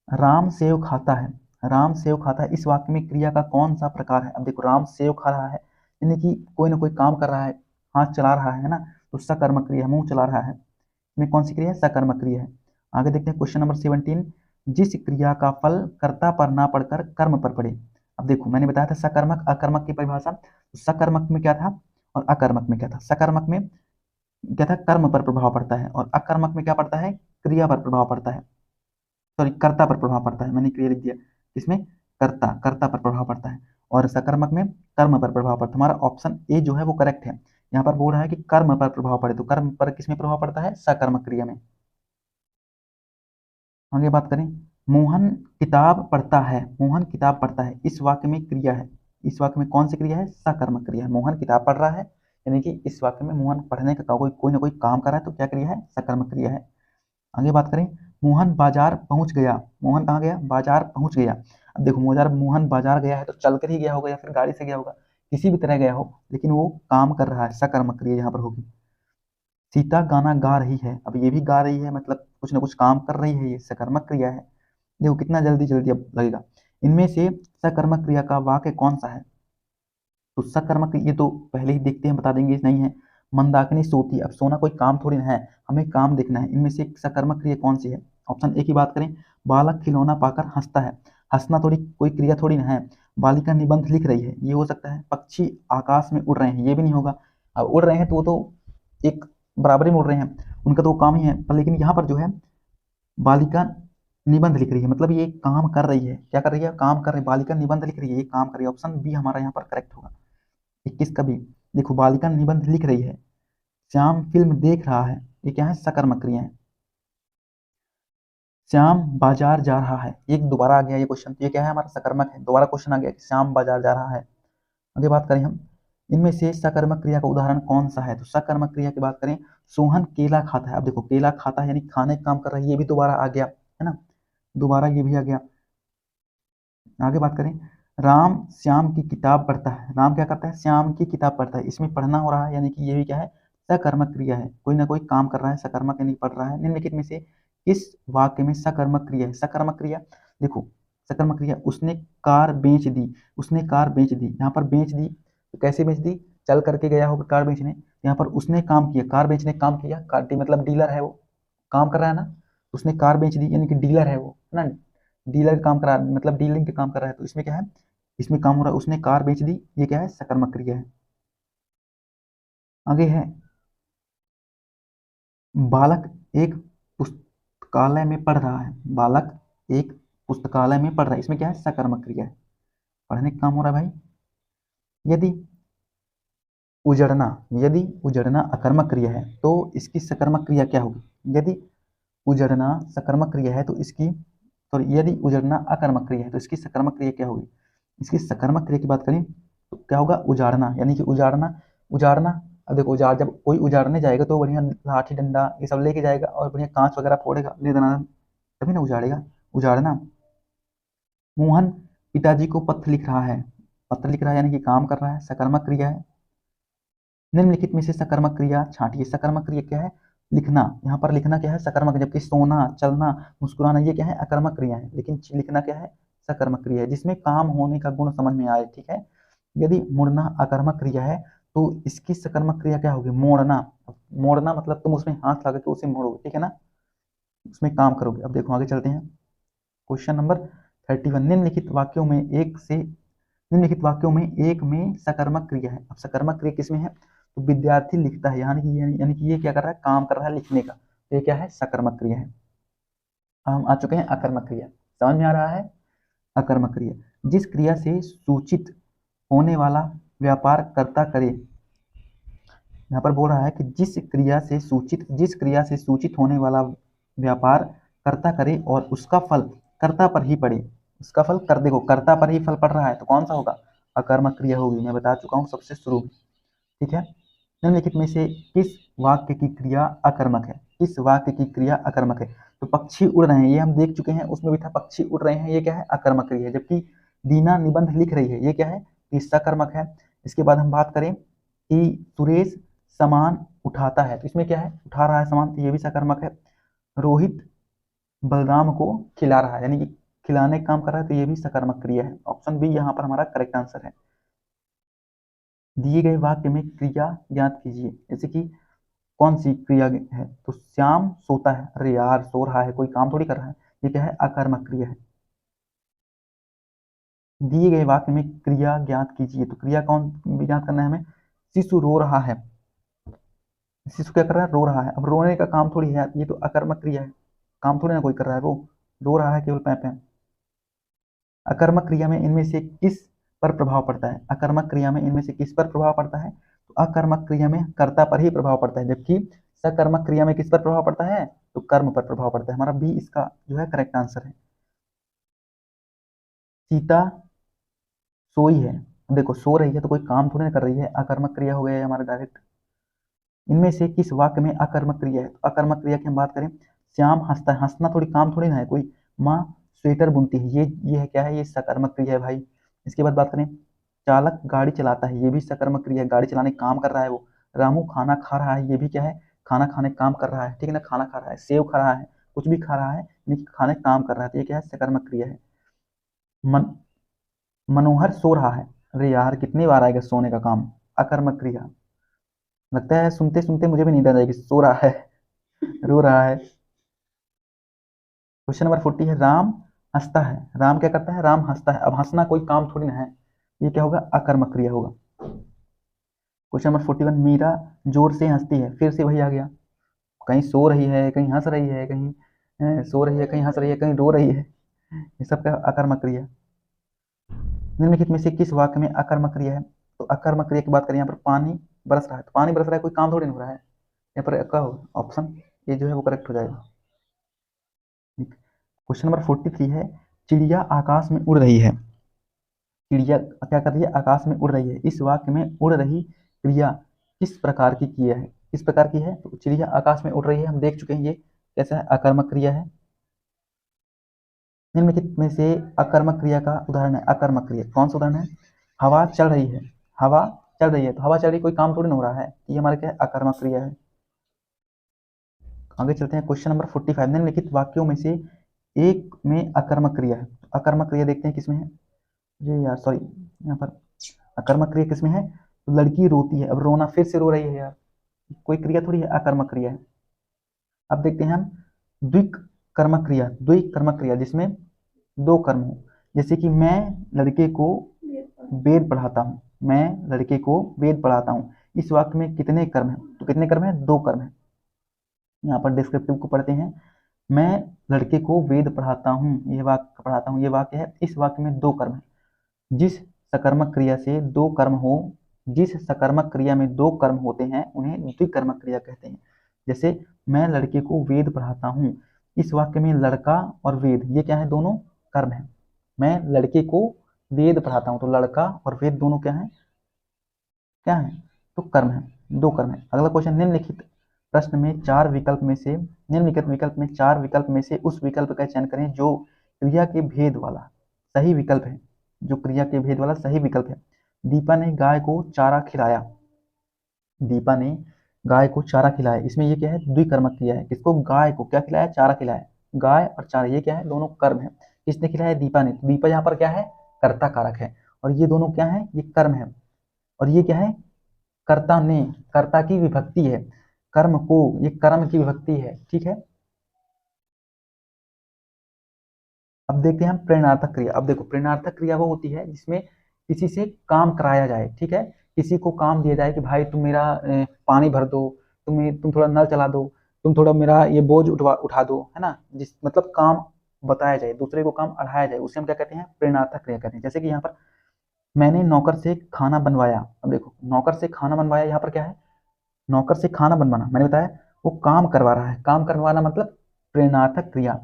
राम सेव खाता है। राम सेव खाता है, इस वाक्य में क्रिया का कौन सा प्रकार है। अब देखो, राम सेव खा रहा है, यानी कि कोई ना कोई काम कर रहा है, हाथ चला रहा है ना, तो सकर्मक क्रिया है, मुंह चला रहा है, इसमें कौन सी क्रिया है, सकर्मक क्रिया है। आगे देखते हैं क्वेश्चन नंबर 17, जिस क्रिया का फल कर्ता पर ना पड़कर कर्म पर पड़े। अब देखो, मैंने बताया था सकर्मक अकर्मक की परिभाषा, तो सकर्मक में क्या था और अकर्मक में क्या था। सकर्मक में क्या था, कर्म पर प्रभाव पड़ता है, और अकर्मक में क्या पड़ता है, क्रिया पर प्रभाव पड़ता है, सॉरी कर्ता पर प्रभाव पड़ता है, मैंने क्रिया लिख दिया, इसमें कर्ता कर्ता पर प्रभाव पड़ता है, और सकर्मक में कर्म पर प्रभाव पड़ता है। हमारा ऑप्शन ए जो है वो करेक्ट है। यहाँ पर बोल रहा है कि कर्म पर प्रभाव पड़े, तो कर्म पर किसमें प्रभाव पड़ता है, सकर्मक क्रिया में। आगे बात करें, मोहन किताब पढ़ता है। मोहन किताब पढ़ता है, इस वाक्य में क्रिया है, इस वाक्य में कौन सी क्रिया है, सकर्मक क्रिया है। मोहन किताब पढ़ रहा है, यानी कि इस वाक्य में मोहन पढ़ने का कोई ना कोई काम कर रहा है, तो क्या क्रिया है, सकर्मक क्रिया है। आगे बात करें, मोहन बाजार पहुंच गया। मोहन कहाँ गया, बाजार पहुंच गया। अब देखो, मोहन बाजार गया है तो चलकर ही गया होगा या फिर गाड़ी से गया होगा, किसी भी तरह गया हो, लेकिन वो काम कर रहा है, सकर्मक क्रिया यहाँ पर होगी। सीता गाना गा रही है, अब ये भी गा रही है, मतलब कुछ ना कुछ काम कर रही है, ये सकर्मक क्रिया है। देखो कितना जल्दी जल्दी अब लगेगा। इनमें से सकर्मक क्रिया का वाक्य कौन सा है, तो सकर्मक ये तो पहले ही देखते हैं, बता देंगे नहीं है। मंदाकिनी सोती, अब सोना कोई काम थोड़ी ना है, हमें काम देखना है, इनमें से सकर्मक क्रिया कौन सी है। ऑप्शन ए की बात करें, बालक खिलौना पाकर हंसता है। हंसना थोड़ी कोई क्रिया थोड़ी ना है। बालिका निबंध लिख रही है, ये हो सकता है। पक्षी आकाश में उड़ रहे हैं, ये भी नहीं होगा। अब उड़ रहे हैं तो वो तो एक बराबरी में उड़ रहे हैं, उनका तो वो काम ही है, पर लेकिन यहाँ पर जो है बालिका निबंध लिख रही है, मतलब ये काम कर रही है, क्या कर रही है, काम कर रही है, बालिका निबंध लिख रही है, ये काम कर रही है। ऑप्शन बी हमारा यहाँ पर करेक्ट होगा। 21 का भी देखो, बालिका निबंध लिख रही है, श्याम फिल्म देख रहा है, ये क्या है, सकर्मक क्रिया है। श्याम बाजार जा रहा है, ये दोबारा आ गया ये क्वेश्चन, तो ये क्या है, हमारा सकर्मक है, दोबारा क्वेश्चन आ गया कि श्याम बाजार जा रहा है। आगे बात करें हम, इनमें से सकर्मक क्रिया का उदाहरण कौन सा है, तो सकर्मक क्रिया की बात करें, सोहन केला खाता है। अब देखो, केला खाता है यानी खाने का काम कर रहा है, ये भी दोबारा आ गया है ना, दोबारा ये भी आ गया। आगे बात करें, राम श्याम की किताब पढ़ता है। राम क्या करता है, श्याम की किताब पढ़ता है, इसमें पढ़ना हो रहा है, यानी कि ये भी क्या है, सकर्मक क्रिया है, कोई ना कोई काम कर रहा है, सकर्मक यानी पढ़ रहा है। निम्नलिखित में से किस वाक्य में सकर्मक क्रिया है। सकर्मक क्रिया देखो, सकर्मक क्रिया, उसने कार बेच दी। उसने कार बेच दी, यहाँ पर बेच दी तो कैसे बेच दी, चल करके गया होगा कार बेचने, यहाँ पर उसने काम किया, कार बेचने काम किया, कार मतलब डीलर है वो, काम कर रहा है ना, उसने कार बेच दी यानी कि डीलर है वो, है ना, डीलर काम करा, मतलब डीलिंग के काम कर रहा है, तो इसमें क्या है, इसमें काम हो रहा है, उसने कार बेच दी, ये क्या है, सकर्मक क्रिया है। आगे है, बालक एक पुस्तकालय में पढ़ रहा है। बालक एक पुस्तकालय में पढ़ रहा है, इसमें क्या है, सकर्मक क्रिया है, पढ़ने का काम हो रहा है भाई। यदि उजड़ना, यदि उजड़ना अकर्मक क्रिया है तो इसकी सकर्मक क्रिया क्या होगी। यदि उजड़ना सकर्मक क्रिया है तो इसकी, सॉरी, यदि उजड़ना अकर्मक क्रिया है तो इसकी सकर्मक क्रिया क्या होगी। इसकी सकर्मक क्रिया की बात करें तो क्या होगा, उजाड़ना, यानी कि उजाड़ना, उजाड़ना। अब देखो, उजाड़, जब कोई उजाड़ने जाएगा तो बढ़िया लाठी डंडा ये सब लेके जाएगा और बढ़िया कांच वगैरह फोड़ेगा, ले देना, तभी ना उजाड़ेगा। उजाड़ना। मोहन पिताजी को पत्र लिख रहा है। पत्र लिख रहा है यानी कि काम कर रहा है, सकर्मक क्रिया है। निम्नलिखित में से सकर्मक क्रिया छांटिए। सकर्मक क्रिया क्या है, लिखना। यहाँ पर लिखना क्या है, सकर्मक, जबकि सोना, चलना, मुस्कुराना ये क्या है, अकर्मक क्रिया है, लेकिन लिखना क्या है, सकर्मक क्रिया है, जिसमें काम होने का गुण समझ में आए। ठीक है। यदि मुड़ना अकर्मक क्रिया है तो इसकी सकर्मक क्रिया क्या होगी, मोड़ना। मोड़ना मतलब तुम उसमें हाथ लगा के उसे मोड़ोगे, ठीक है ना, उसमें काम करोगे। अब देखो आगे चलते हैं। Question number 31। निम्नलिखित वाक्यों में एक में सकर्मक क्रिया है। अब सकर्मक क्रिया किसमें है, तो विद्यार्थी लिखता है, यानी कि ये क्या कर रहा है, काम कर रहा है लिखने का, तो ये क्या है, सकर्मक क्रिया है। हम आ चुके हैं अकर्मक क्रिया, समझ में आ रहा है। अकर्मक क्रिया, जिस क्रिया से सूचित होने वाला व्यापार कर्ता करे। यहाँ पर बोल रहा है कि जिस क्रिया से सूचित होने वाला व्यापार कर्ता करे और उसका फल कर्ता पर ही पड़े। उसका फल कर, देखो कर्ता पर ही फल पड़ रहा है तो कौन सा होगा, अकर्मक क्रिया होगी, मैं बता चुका हूँ सबसे शुरू में। ठीक है। निम्नलिखित में से किस वाक्य की क्रिया अकर्मक है, किस वाक्य की क्रिया अकर्मक है। तो पक्षी उड़ रहे हैं, ये हम देख चुके हैं, उसमें भी था पक्षी उड़ रहे हैं, ये क्या है, अकर्मक क्रिया है। जबकि दीना निबंध लिख रही है, ये क्या है, ये सकर्मक है। इसके बाद हम बात करें कि सुरेश सामान उठाता है, तो इसमें क्या है, उठा रहा है सामान, तो ये भी सकर्मक है। रोहित बलराम को खिला रहा है, यानी कि खिलाने का काम कर रहा है, तो ये भी सकर्मक क्रिया है। ऑप्शन बी यहाँ पर हमारा करेक्ट आंसर है। दिए गए वाक्य में क्रिया ज्ञात कीजिए, जैसे कि कौन सी क्रिया है, तो श्याम सोता है, अरे यार सो रहा है, कोई काम थोड़ी कर रहा है, ये क्या है, अकर्मक क्रिया है। दिए गए वाक्य में क्रिया ज्ञात कीजिए, तो क्रिया कौन ज्ञात करना है हमें, शिशु रो रहा है। शिशु क्या कर रहा है, रो रहा है। अब रोने का काम थोड़ी है, ये तो अकर्मक क्रिया है, काम थोड़ी ना कोई कर रहा है, वो रो रहा है केवल पैं पैं। अकर्मक क्रिया में इनमें से किस पर प्रभाव पड़ता है, अकर्मक क्रिया में इनमें से किस पर प्रभाव पड़ता है, तो अकर्मक क्रिया में कर्ता पर ही प्रभाव पड़ता है, जबकि सकर्मक क्रिया में किस पर प्रभाव पड़ता है, तो कर्म पर प्रभाव पड़ता है। हमारा बी इसका जो है करेक्ट आंसर है। सीता सोई है, देखो सो रही है तो कोई काम थोड़ी ना कर रही है, अकर्मक क्रिया हो गया हमारा डायरेक्ट। इनमें से किस वाक्य में अकर्मक क्रिया है, तो अकर्मक क्रिया की हम बात करें, श्याम हंसता है, हंसना थोड़ी काम थोड़ी ना है कोई, माँ स्वेटर बुनती है, ये है क्या है, ये सकर्मक क्रिया है भाई। इसके बाद बात करें, चालक गाड़ी चलाता है, ये भी सकर्मक क्रिया है, गाड़ी चलाने का काम कर रहा है वो। रामू खाना खा रहा है, ये भी क्या है, खाना खाने का काम कर रहा है, ठीक है ना, खाना खा रहा है, सेव खा रहा है, कुछ भी खा रहा है लेकिन खाने का काम कर रहा है, तो ये क्या है, सकर्मक क्रिया है। मन मनोहर सो रहा है, अरे यार कितनी बार आएगा सोने का काम, अकर्मक क्रिया। लगता है सुनते सुनते मुझे भी नींद आ जाएगी, सो रहा है, रो रहा है। क्वेश्चन नंबर 40 है, राम हंसता है, राम क्या करता है, राम हंसता है। अब हंसना कोई काम थोड़ी ना है, ये क्या होगा, अकर्मक क्रिया होगा। क्वेश्चन नंबर 41, मीरा जोर से हंसती है, फिर से वही आ गया, कहीं सो रही है, कहीं हंस रही है, कहीं सो रही है, कहीं हंस रही है, कहीं रो रही है, ये सब क्या अकर्मक क्रिया। निम्नलिखित में से किस वाक्य में अकर्मक क्रिया है, तो अकर्मक क्रिया की बात करें, यहाँ पर पानी बरस रहा है, तो पानी बरस रहा है कोई काम थोड़ी नहीं हो रहा है, यहाँ पर क्या होगा, ऑप्शन ये जो है वो करेक्ट हो जाएगा। क्वेश्चन नंबर 43 है, चिड़िया आकाश में उड़ रही है, चिड़िया क्या कर रही है, आकाश में उड़ रही है। इस वाक्य में उड़ रही क्रिया किस प्रकार की क्रिया है, किस प्रकार की है, तो चिड़िया आकाश में उड़ रही है, हम देख चुके हैं ये कैसा है, अकर्मक क्रिया है। निम्नलिखित में से अकर्मक क्रिया का उदाहरण है, अकर्मक क्रिया कौन सा उदाहरण है, हवा चल रही है, हवा चल रही है, तो हवा चल रही कोई काम थोड़ी ना हो रहा है, ये हमारे क्या है, अकर्मक क्रिया है। आगे चलते हैं, क्वेश्चन नंबर 45, निम्नलिखित वाक्यों में से एक में अकर्मक क्रिया है, तो अकर्मक क्रिया देखते हैं किसमें है, ये यार सॉरी, यहाँ पर अकर्मक क्रिया किसमें है, तो लड़की रोती है, अब रोना, फिर से रो रही है यार, कोई क्रिया थोड़ी है, अकर्मक क्रिया है। अब देखते हैं हम द्विकर्मक क्रिया जिसमें दो कर्म हो, जैसे कि मैं लड़के को वेद पढ़ाता हूँ, मैं लड़के को वेद पढ़ाता हूँ, इस वाक्य में कितने कर्म हैं, तो कितने कर्म हैं, दो कर्म हैं। यहाँ पर डिस्क्रिप्टिव को पढ़ते हैं। मैं लड़के को वेद पढ़ाता हूँ, ये वाक्य पढ़ाता हूँ, ये वाक्य है। इस वाक्य में दो कर्म है। जिस सकर्मक क्रिया से दो कर्म हो, जिस सकर्मक क्रिया में दो कर्म होते हैं उन्हें द्विकर्मक क्रिया कहते हैं। जैसे मैं लड़के को वेद पढ़ाता हूँ, इस वाक्य में लड़का और वेद ये क्या है, दोनों कर्म है। मैं लड़के को वेद पढ़ाता हूँ तो लड़का और वेद दोनों क्या है, क्या है, तो कर्म है, दो कर्म है। अगला क्वेश्चन, निम्नलिखित प्रश्न में चार विकल्प में से, निम्नलिखित विकल्प में चार विकल्प में से उस विकल्प का चयन करें जो क्रिया के भेद वाला सही विकल्प है, जो क्रिया के भेद वाला सही विकल्प है। दीपा ने गाय को चारा खिलाया, दीपा ने गाय को चारा खिलाया, इसमें ये क्या है, द्विकर्मक क्रिया है। किसको, गाय को क्या खिलाया, चारा खिलाया। गाय और चारा ये क्या है, दोनों कर्म है। किसने खिलाया, दीपा ने। दीपा यहाँ पर क्या है, कर्ता कारक है, और ये दोनों क्या है, ये कर्म है। और ये क्या है, कर्ता ने, कर्ता की विभक्ति है, कर्म को, ये कर्म की विभक्ति है, ठीक है। अब देखते हैं हम प्रेरणार्थक क्रिया। अब देखो प्रेरणार्थक क्रिया वो होती है जिसमें किसी से काम कराया जाए, ठीक है। किसी को काम दिया जाए कि भाई तुम मेरा पानी भर दो, तुम थोड़ा नल चला दो, तुम थोड़ा मेरा ये बोझ उठा दो, है ना। जिस मतलब काम बताया जाए, दूसरे को काम अढ़ाया जाए, उसे हम क्या कहते हैं, प्रेरणार्थक क्रिया कहते हैं। जैसे कि यहाँ पर मैंने नौकर से खाना बनवाया। अब देखो नौकर से खाना बनवाया, यहाँ पर क्या है, नौकर से खाना बनवाना, मैंने बताया वो काम करवा रहा है, काम करवाना मतलब प्रेरणार्थक क्रिया।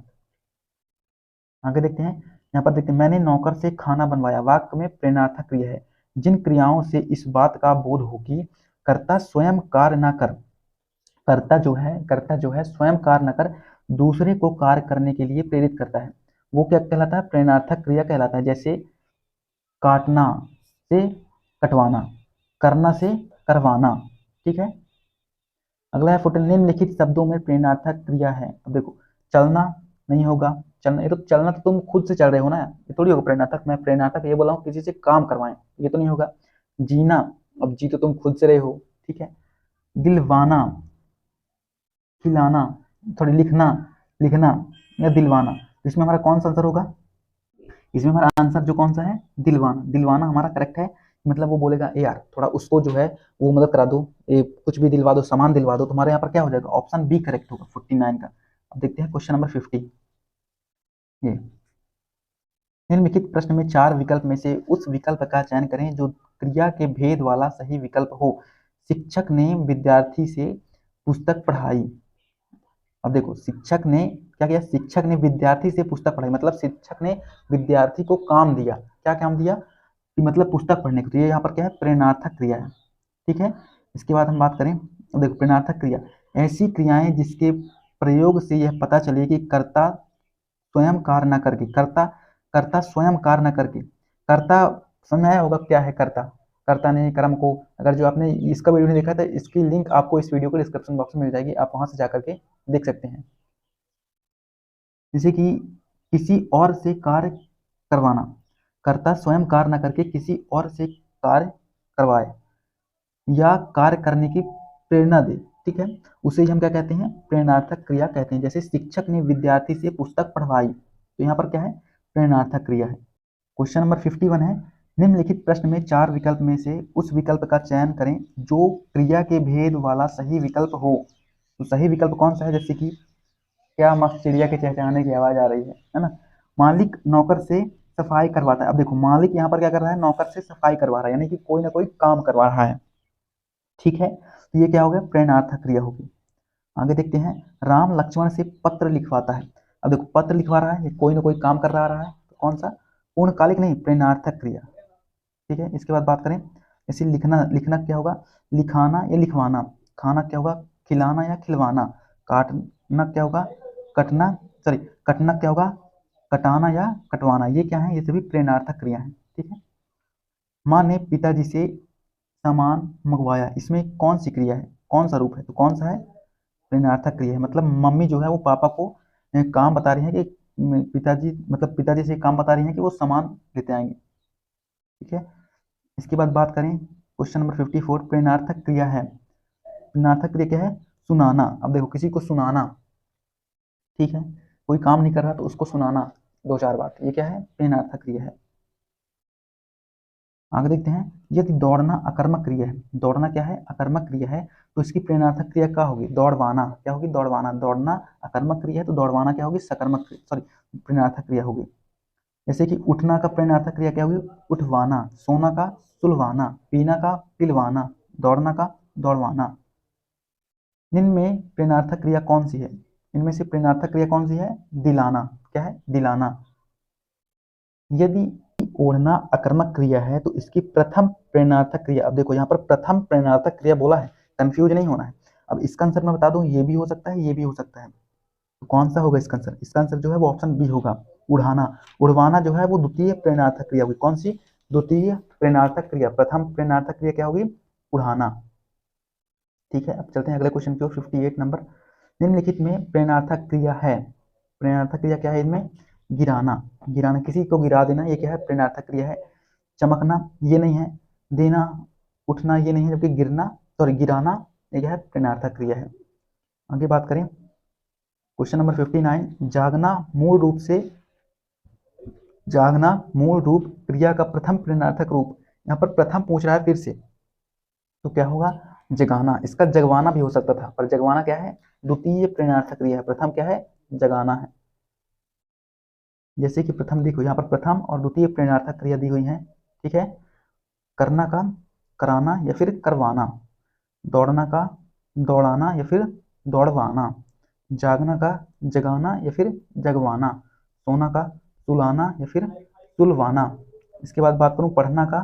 आगे देखते हैं, यहाँ पर देखते हैं मैंने नौकर से खाना बनवाया, वाक्य में प्रेरणार्थक क्रिया है। जिन क्रियाओं से इस बात का बोध हो कि कर्ता स्वयं कार्य न कर, कर्ता जो है स्वयं कार्य न कर दूसरे को कार्य करने के लिए प्रेरित करता है, वो क्या कहलाता है, प्रेरणार्थक क्रिया कहलाता है। जैसे काटना से कटवाना, करना से करवाना, ठीक है। अगला है फुटन, निम्नलिखित शब्दों में प्रेरणार्थक क्रिया है। अब देखो चलना नहीं होगा, चलना, ये तो चलना तो तुम खुद से चल रहे हो ना, ये थोड़ी होगा प्रेरणार्थक। मैं प्रेरणार्थक ये बोला हूँ किसी से काम करवाएं, ये तो नहीं होगा। जीना, अब जी तो तुम खुद से रहे हो, ठीक है। दिलवाना, खिलाना, थोड़ी लिखना, लिखना या दिलवाना, इसमें हमारा कौन सा आंसर होगा, इसमें हमारा आंसर जो कौन सा है, दिलवाना। दिलवाना हमारा करेक्ट है। मतलब वो बोलेगा ए यार थोड़ा उसको जो है वो मदद करा दो, ये कुछ भी दिलवा दो, सामान दिलवा दो, तुम्हारे यहाँ पर क्या हो जाएगा, ऑप्शन बी करेक्ट होगा 49 का। अब देखते हैं क्वेश्चन नंबर 50। ये निम्नलिखित प्रश्न में चार विकल्प में से उस विकल्प का चयन करें जो क्रिया के भेद वाला सही विकल्प हो। शिक्षक ने विद्यार्थी से पुस्तक पढ़ाई। अब देखो शिक्षक ने क्या किया, शिक्षक ने विद्यार्थी से पुस्तक पढ़ाई, मतलब शिक्षक ने विद्यार्थी को काम दिया, क्या काम दिया, कि मतलब पुस्तक पढ़ने को। तो ये यहाँ पर क्या है, प्रेरणार्थक क्रिया है, ठीक है। इसके बाद हम बात करें, अब देखो प्रेरणार्थक क्रिया ऐसी क्रियाएं जिसके प्रयोग से यह पता चले कि कर्ता स्वयं कार्य न करके, कर्ता कर्ता स्वयं कार्य न करके, कर्ता समझ में आया होगा क्या है कर्ता, कर्ता ने कर्म को, अगर जो आपने इसका वीडियो नहीं देखा था इसकी लिंक आपको इस वीडियो को डिस्क्रिप्शन बॉक्स में मिल जाएगी, आप वहां से जाकर के देख सकते हैं। जैसे कि किसी और से कार्य करवाना, कर्ता स्वयं कार्य न करके किसी और से कार्य करवाए या कार्य करने की प्रेरणा दे, ठीक है, उसे हम क्या कहते हैं, प्रेरणार्थक क्रिया कहते हैं। जैसे शिक्षक ने विद्यार्थी से पुस्तक पढ़वाई, तो यहाँ पर क्या है, प्रेरणार्थक क्रिया है। क्वेश्चन नंबर 51 है, निम्नलिखित प्रश्न में चार विकल्प में से उस विकल्प का चयन करें जो क्रिया के भेद वाला सही विकल्प हो। तो सही विकल्प कौन सा है, जैसे कि क्या मस्त चिड़िया के चहचहाने की आवाज आ रही है ना। मालिक नौकर से सफाई करवाता है। अब देखो मालिक यहाँ पर क्या कर रहा है, नौकर से सफाई करवा रहा है, यानी कि कोई ना कोई काम करवा रहा है, ठीक है। तो ये क्या हो गया, प्रेरणार्थक क्रिया होगी। आगे देखते हैं, राम लक्ष्मण से पत्र लिखवाता है। अब देखो पत्र लिखवा रहा है, ये कोई ना कोई काम कर रहा है, तो कौन सा, पूर्णकालिक नहीं, प्रेरणार्थक क्रिया, ठीक है। इसके बाद बात करें, जैसे लिखना, लिखना क्या होगा, लिखाना या लिखवाना। खाना क्या होगा, खिलाना या खिलवाना। काटना क्या होगा, कटना, सॉरी कटना क्या होगा, कटाना या कटवाना। ये क्या है, ये सभी प्रेरणार्थक क्रिया है, ठीक है। माँ ने पिताजी से सामान मंगवाया, इसमें कौन सी क्रिया है, कौन सा रूप है, तो कौन सा है, प्रेरणार्थक क्रिया है। मतलब मम्मी जो है वो पापा को काम बता रही है कि पिताजी, मतलब पिताजी से काम बता रही है कि वो सामान लेते आएंगे, ठीक है। इसके बाद बात करें क्वेश्चन नंबर 54, प्रेरणार्थक क्रिया है, प्रेरणार्थक क्रिया क्या है, सुनाना। अब देखो किसी को सुनाना, ठीक है, कोई काम नहीं कर रहा तो उसको सुनाना दो चार बात, ये क्या है, प्रेरणार्थक क्रिया है। आगे देखते हैं, यदि दौड़ना अकर्मक क्रिया है, दौड़ना क्या है, अकर्मक क्रिया है, तो इसकी प्रेरणार्थक क्रिया क्या होगी, दौड़वाना, क्या होगी, दौड़वाना। दौड़ना अकर्मक क्रिया है तो दौड़वाना क्या होगी, सकर्मक, सॉरी, प्रेरणार्थक क्रिया होगी। जैसे कि उठना का प्रेरणार्थक क्रिया क्या होगी, उठवाना। सोना का सुलवाना। पीना का पिलवाना। दौड़ना का दौड़वाना। निम्न में प्रेरणार्थक क्रिया कौन सी है, इनमें से प्रेरणार्थक क्रिया कौन सी है, दिलाना। क्या है, दिलाना। यदि ओढ़ना अकर्मक क्रिया है तो इसकी प्रथम प्रेरणार्थक क्रिया, अब देखो यहाँ पर प्रथम प्रेरणार्थक क्रिया बोला है, कंफ्यूज नहीं होना है। अब इसका आंसर मैं बता दूं, ये भी हो सकता है, ये भी हो सकता है, तो कौन सा होगा इसका आंसर, इसका आंसर जो है वो ऑप्शन बी होगा, उड़ाना। उड़वाना जो है वो द्वितीय प्रेरणार्थक क्रिया होगी, कौन सी, द्वितीय प्रेरणार्थक क्रिया। प्रथम प्रेरणार्थक क्रिया क्या होगी, उड़ाना। ठीक है, अब चलते हैं अगले क्वेश्चन की ओर, 58 नंबर। निम्नलिखित में प्रेरणार्थक क्रिया है, प्रेरणार्थक क्रिया क्या है इनमें, गिराना। गिराना, किसी को गिरा देना, ये क्या है, प्रेरणार्थक क्रिया है। चमकना, ये नहीं है। देना, उठना, ये नहीं है, जबकि गिरना, सॉरी, गिराना, ये क्या है, प्रेरणार्थक क्रिया है। आगे बात करें, क्वेश्चन नंबर 59, जागना मूल रूप क्रिया का प्रथम प्रेरणार्थक रूप, यहाँ पर प्रथम पूछ रहा है फिर से, तो क्या होगा, जगाना। इसका जगवाना भी हो सकता था, पर जगवाना क्या है, द्वितीय प्रेरणार्थक क्रिया है, प्रथम क्या है, जगाना है। जैसे कि प्रथम देखो, यहाँ पर प्रथम और द्वितीय प्रेरणार्थक क्रिया दी हुई है। ठीक है, करना का कराना या फिर करवाना। दौड़ना का दौड़ाना या फिर दौड़वाना। जागना का जगाना या फिर जगवाना। सोना का सुलाना या फिर सुलवाना। इसके बाद बात करूं, पढ़ना का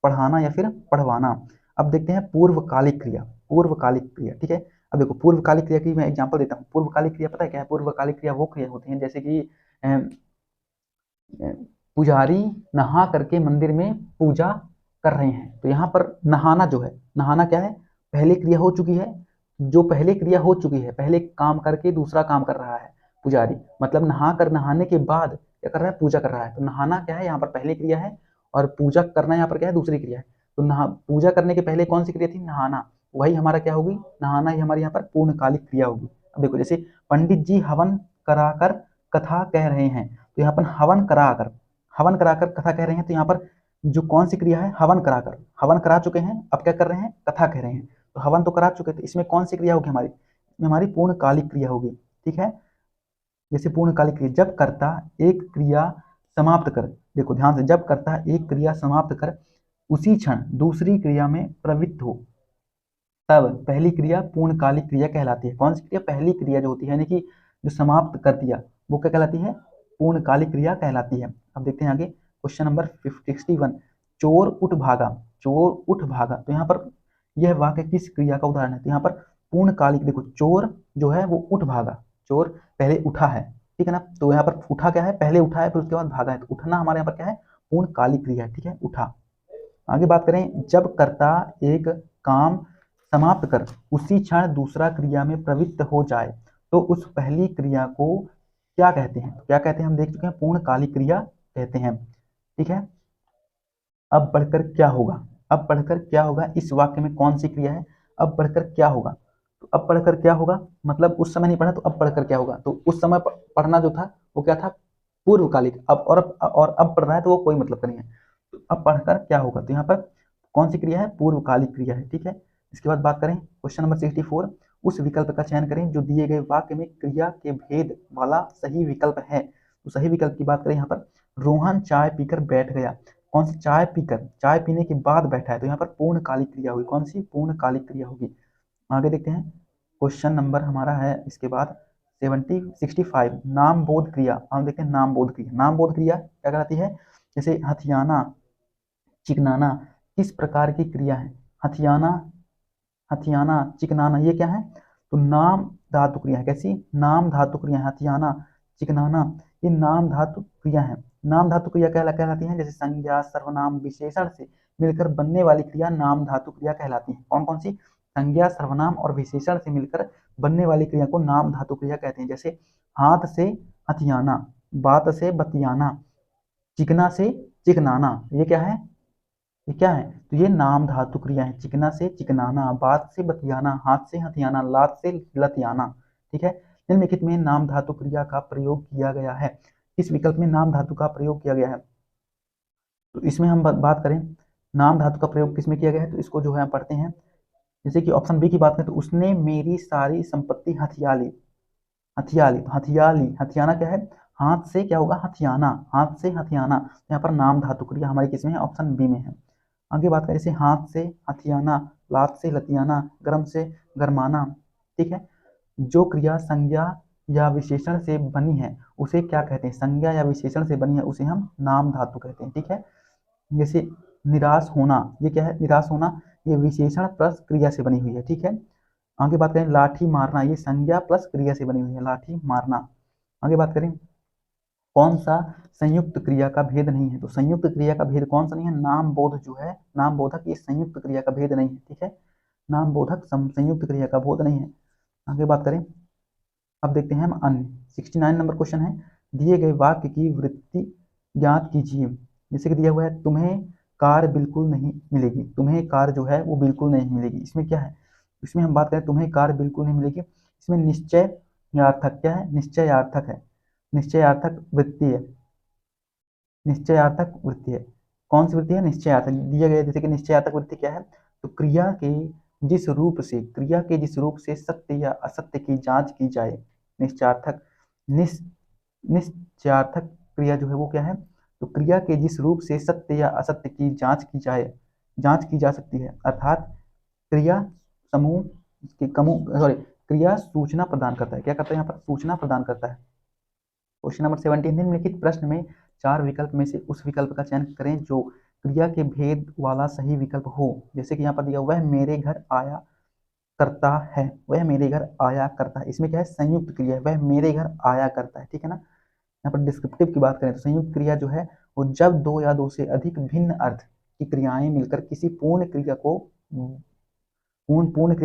पढ़ाना या फिर पढ़वाना। अब देखते हैं पूर्वकालिक क्रिया, पूर्वकालिक क्रिया। ठीक है, अब देखो पूर्वकालिक क्रिया की मैं एग्जांपल देता हूँ। पूर्वकालिक क्रिया पता है क्या है, पूर्वकालिक क्रिया वो क्रिया होती है जैसे कि पुजारी नहा करके मंदिर में पूजा कर रहे हैं, तो यहाँ पर नहाना जो है, नहाना क्या है, पहले क्रिया हो चुकी है, जो पहले क्रिया हो चुकी है, पहले काम करके दूसरा काम कर रहा है पुजारी, मतलब नहा कर, नहाने के बाद क्या कर रहा है, पूजा कर रहा है। तो नहाना क्या है, यहाँ पर पहली क्रिया है, और पूजा करना यहाँ पर क्या है, दूसरी क्रिया है। तो नहा, पूजा करने के पहले कौन सी क्रिया थी, नहाना, वही हमारा क्या होगी, नहाना ही हमारी यहाँ पर पूर्णकालिक क्रिया होगी। अब देखो, जैसे पंडित जी हवन कराकर कथा कह रहे हैं, तो यहाँ पर हवन कराकर कथा कह रहे हैं, तो यहाँ पर जो कौन सी क्रिया है, हवन कराकर, हवन करा चुके हैं, अब क्या कर रहे हैं, कथा कह रहे हैं, तो हवन तो करा चुके थे, इसमें कौन सी क्रिया होगी हमारी, इसमें हमारी पूर्णकालिक क्रिया होगी। ठीक है, जैसे पूर्णकालिक क्रिया, जब कर्ता एक क्रिया समाप्त कर, देखो ध्यान से, जब कर्ता एक क्रिया समाप्त कर उसी क्षण दूसरी क्रिया में प्रवृत्त हो, तब पहली क्रिया पूर्णकालिक क्रिया कहलाती है। कौन सी क्रिया, पहली क्रिया जो होती है, यानी कि जो समाप्त कर दिया, वो क्या कहलाती है, पूर्णकालिक क्रिया कहलाती है। अब देखते हैं आगे, क्वेश्चन नंबर 61, चोर उठ भागा। चोर उठ भागा, तो यहाँ पर यह वाक्य किस क्रिया का उदाहरण है, तो यहाँ पर पूर्णकालिक, देखो चोर जो है वो उठ भागा, चोर पहले उठा है, ठीक है ना, तो यहाँ पर उठा क्या है, पहले उठा है फिर उसके बाद भागा है, तो उठना हमारे यहाँ पर क्या है, पूर्णकालिक क्रिया है। ठीक है, उठा। आगे बात करें, जब कर्ता एक काम समाप्त कर उसी क्षण दूसरा क्रिया में प्रवृत्त हो जाए, तो उस पहली क्रिया को क्या कहते हैं, क्या कहते हैं, हम देख चुके हैं, पूर्णकालिक क्रिया कहते हैं। ठीक है, अब बढ़कर क्या होगा, अब बढ़कर क्या होगा, इस वाक्य में कौन सी क्रिया है, अब बढ़कर क्या होगा, तो अब बढ़कर क्या होगा, मतलब उस समय नहीं पढ़ा तो अब बढ़कर क्या होगा, तो उस समय पढ़ना जो था वो क्या था, पूर्वकालिक। अब और अब पढ़ रहा है तो वो कोई मतलब का नहीं है, तो अब पढ़कर क्या होगा, तो यहाँ पर कौन सी क्रिया है, पूर्वकालिक क्रिया है। ठीक है, इसके बाद बात करें, क्वेश्चन नंबर 64, उस विकल्प का चयन करें जो दिए गए वाक्य में क्रिया के भेद वाला सही विकल्प है। तो सही विकल्प की बात करें, यहाँ पर रोहन चाय पीकर बैठ गया, कौन सी, चाय पीकर, चाय पीने के बाद बैठा है, तो यहाँ पर पूर्णकालिक क्रिया होगी, कौन सी, पूर्णकालिक क्रिया होगी। आगे देखते हैं, क्वेश्चन नंबर हमारा है इसके बाद 65, नाम बोध क्रिया। हम देखते हैं नाम बोध क्रिया, नाम बोध क्रिया क्या कहलाती है, जैसे हथियाना, चिकनाना, किस प्रकार की क्रिया है, हथियाना, हथियाना, चिकनाना, ये क्या है, तो नाम धातु क्रिया है, कैसी, नाम धातु क्रिया है, हथियाना, चिकनाना, ये नाम धातु क्रिया है। नाम धातु क्रिया कहलाती है, जैसे संज्ञा सर्वनाम विशेषण से मिलकर बनने वाली क्रिया नाम धातु क्रिया कहलाती है। कौन कौन सी, संज्ञा सर्वनाम और विशेषण से मिलकर बनने वाली क्रिया को नाम धातु क्रिया कहते हैं। जैसे हाथ से हथियाना, बात से बतियाना, चिकना से चिकनाना, ये क्या है, ये क्या है, तो ये नाम धातु क्रिया है, चिकना से चिकनाना, बात से बतियाना, हाथ से हथियाना, लात से लतियाना। ठीक है, निम्नलिखित में नाम धातु क्रिया का प्रयोग किया गया है, इस विकल्प में नाम धातु का प्रयोग किया गया है, तो इसमें हम बात करें, नाम धातु का प्रयोग किसमें किया गया है, तो इसको जो है हम पढ़ते हैं। जैसे कि ऑप्शन बी की बात करें तो उसने मेरी सारी संपत्ति हथिया ली। हथिया ली, तो हथिया ली, हथियाना क्या है, हाथ से क्या होगा, हथियाना, हाथ से हथियाना। यहाँ पर नाम धातु क्रिया हमारी किसमें है, ऑप्शन बी में है। आगे बात करें जैसे हाथ से हथियाना, लात से लतियाना, गर्म से गरमाना। ठीक है, जो क्रिया संज्ञा या विशेषण से बनी है उसे क्या कहते हैं, संज्ञा या विशेषण से बनी है उसे हम नाम धातु कहते हैं। ठीक है, जैसे निराश होना, ये क्या है, निराश होना, ये विशेषण प्लस क्रिया से बनी हुई है। ठीक है, आगे बात करें लाठी मारना, ये संज्ञा प्लस क्रिया से बनी हुई है, लाठी मारना। आगे बात करें कौन सा संयुक्त क्रिया का भेद नहीं है, तो संयुक्त क्रिया का भेद कौन सा नहीं है, नाम बोध जो है, नाम बोधक, ये संयुक्त क्रिया का भेद नहीं है। ठीक है, नाम बोधक संयुक्त क्रिया का बोध नहीं है। आगे बात करें, अब देखते हैं हम अन्य। 69 नंबर क्वेश्चन है, दिए गए वाक्य की वृत्ति ज्ञात कीजिए। जैसे कि दिया हुआ है तुम्हें कार बिल्कुल नहीं मिलेगी, तुम्हें कार जो है वो बिल्कुल नहीं मिलेगी, इसमें क्या है, इसमें हम बात करें तुम्हें कार बिल्कुल नहीं मिलेगी, इसमें निश्चय यार्थक क्या है, निश्चय यार्थक है, निश्चयार्थक वृत्ति है, निश्चयार्थक वृत्ति है। कौन सी वृत्ति है, निश्चयार्थक दिया गया। जैसे कि निश्चयार्थक वृत्ति क्या है, तो क्रिया के जिस रूप से, क्रिया के जिस रूप से सत्य या असत्य की जांच की जाए, निश्चयार्थक, निश्चयार्थक क्रिया जो है वो क्या है, तो क्रिया के जिस रूप से सत्य या असत्य की जांच की जाए, जांच की जा सकती है, अर्थात क्रिया समूह के क्रिया सूचना प्रदान करता है, क्या करता है यहाँ पर, सूचना प्रदान करता है। क्वेश्चन नंबर 17, निम्नलिखित प्रश्न में 4 विकल्प में से उस विकल्प का चयन करें जो क्रिया के भेद वाला सही विकल्प हो। जैसे कि यहाँ पर दिया वह मेरे घर आया करता है, वह मेरे घर आया करता है, इसमें क्या है, संयुक्त क्रिया है, वह मेरे घर आया करता है। ठीक है ना, यहाँ पर डिस्क्रिप्टिव की बात करें तो संयुक्त क्रिया जो है वो जब दो या दो से अधिक भिन्न अर्थ की क्रियाएं मिलकर किसी पूर्ण क्रिया